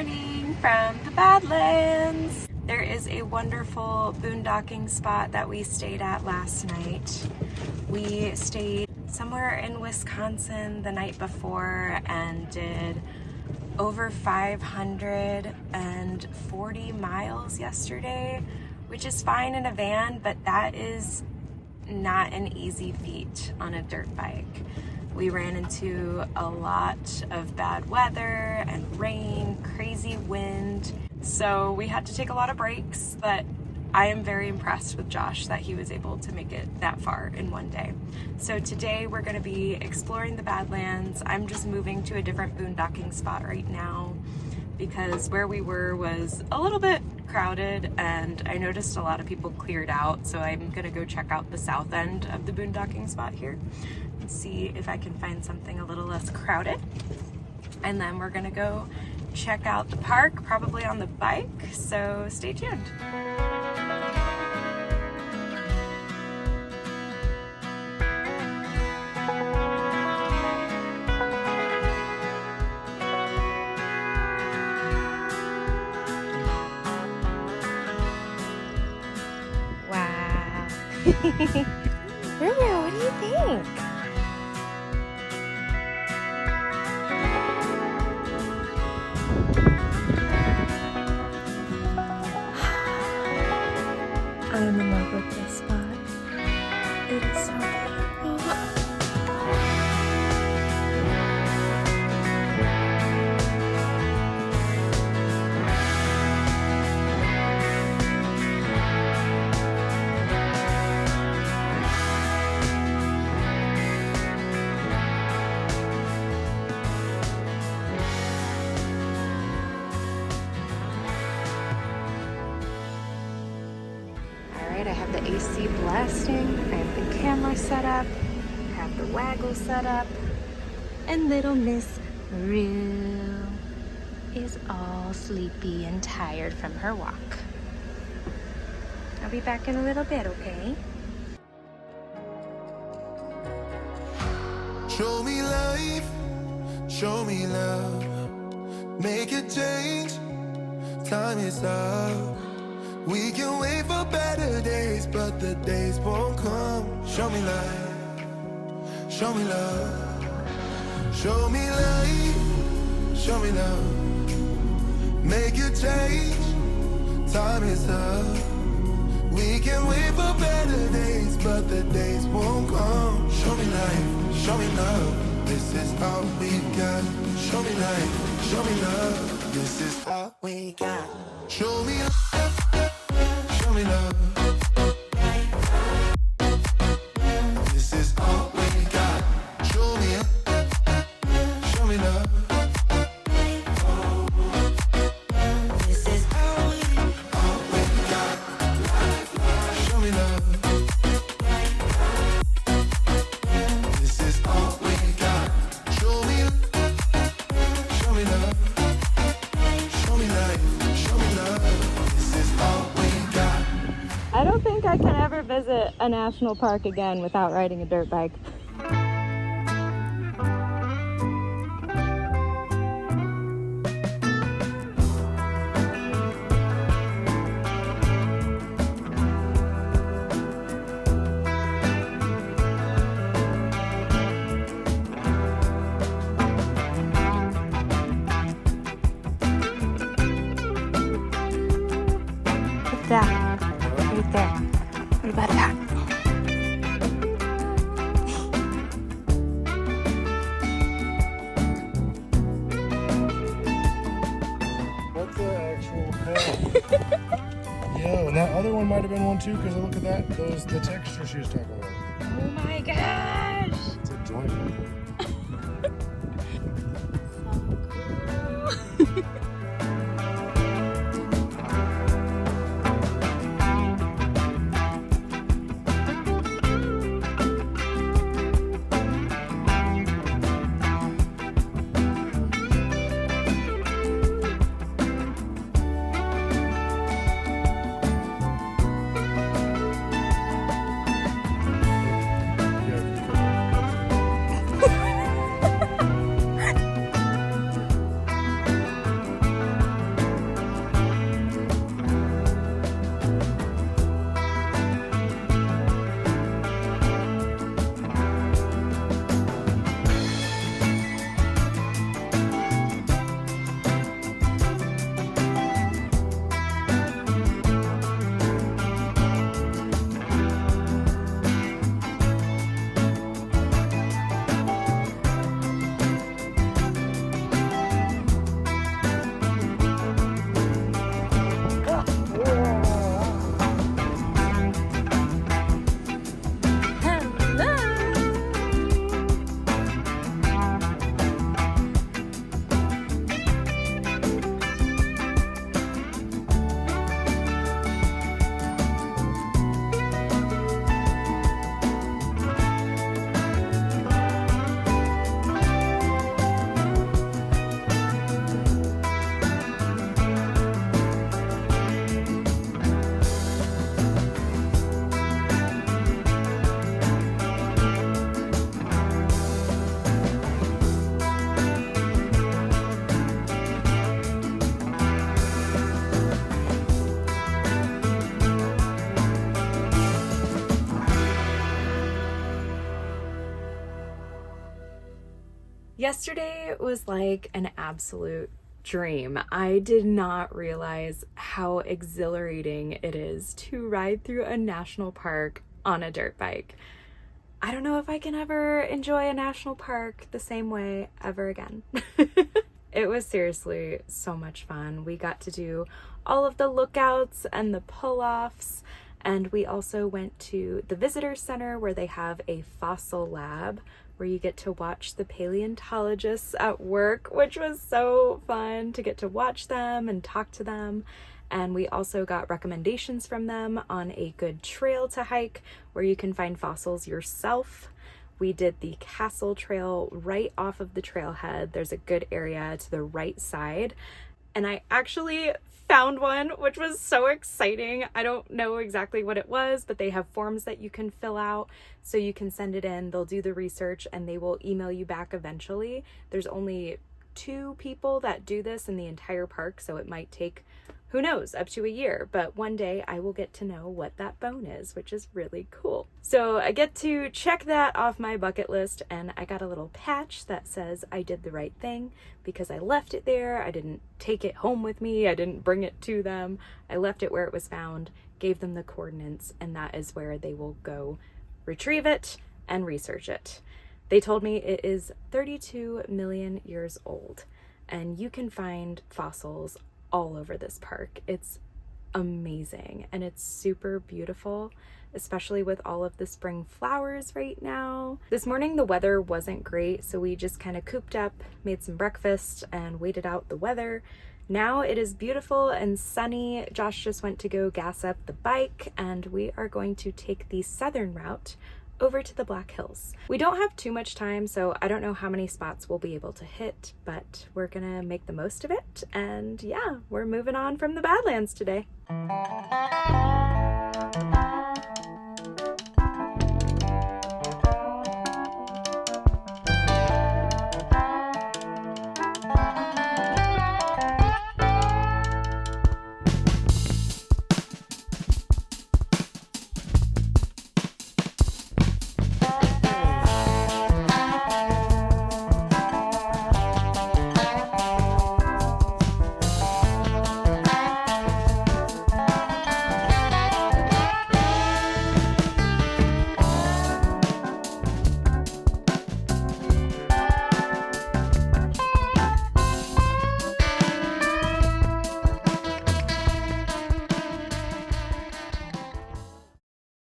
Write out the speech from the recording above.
morning from the Badlands. There is a wonderful boondocking spot that we stayed at last night. We stayed somewhere in Wisconsin the night before and did over 540 miles yesterday, which is fine in a van, but that is not an easy feat on a dirt bike. We ran into a lot of bad weather and rain, crazy wind, so we had to take a lot of breaks, but I am very impressed with Josh that he was able to make it that far in one day. So today we're going to be exploring the Badlands. I'm just moving to a different boondocking spot right now because where we were was a little bit crowded and I noticed a lot of people cleared out, so I'm going to go check out the south end of the boondocking spot here and see if I can find something a little less crowded. And then we're going to go check out the park, probably on the bike, so stay tuned. Wow. Ruru, what do you think? I am in love with this spot. It is so beautiful. I have the AC blasting, I have the camera set up, I have the waggle set up, and little Miss Rue is all sleepy and tired from her walk. I'll be back in a little bit, okay? Show me life, show me love, make a change, time is up. We can wait for better days, but the days won't come. Show me life, show me love. Show me life, show me love. Make a change, time is up. We can wait for better days, but the days won't come. Show me life, show me love. This is all we got. Show me life, show me love. This is all we got. Show me love. Show me love. This is all we got. Show me love. This is all we got. Show me love. This is all we got. Show me love. Show me life. Show me love. This is all we got. I don't think I can ever visit a national park again without riding a dirt bike. What's that? Right there. What about that? What the actual hell? Yo, and that other one might have been one too, because look at that. The texture she was talking about. Oh my gosh! It's a joint. Yesterday was like an absolute dream. I did not realize how exhilarating it is to ride through a national park on a dirt bike. I don't know if I can ever enjoy a national park the same way ever again. It was seriously so much fun. We got to do all of the lookouts and the pull-offs, and we also went to the visitor center where they have a fossil lab where you get to watch the paleontologists at work, which was so fun to get to watch them and talk to them. And we also got recommendations from them on a good trail to hike where you can find fossils yourself. We did the Castle Trail right off of the trailhead. There's a good area to the right side. And I actually found one, which was so exciting. I don't know exactly what it was, but they have forms that you can fill out so you can send it in. They'll do the research and they will email you back eventually. There's only 2 people that do this in the entire park, so it might take, who knows, up to a year, but one day I will get to know what that bone is, which is really cool. So I get to check that off my bucket list, and I got a little patch that says I did the right thing because I left it there. I didn't take it home with me. I didn't bring it to them. I left it where it was found, gave them the coordinates, and that is where they will go retrieve it and research it. They told me it is 32 million years old, and you can find fossils all over this park. It's amazing, and it's super beautiful, especially with all of the spring flowers right now. This morning the weather wasn't great, so we just kind of cooped up, made some breakfast, and waited out the weather. Now it is beautiful and sunny. Josh just went to go gas up the bike, and we are going to take the southern route over to the Black Hills. We don't have too much time, so I don't know how many spots we'll be able to hit, but we're gonna make the most of it. And yeah, we're moving on from the Badlands today.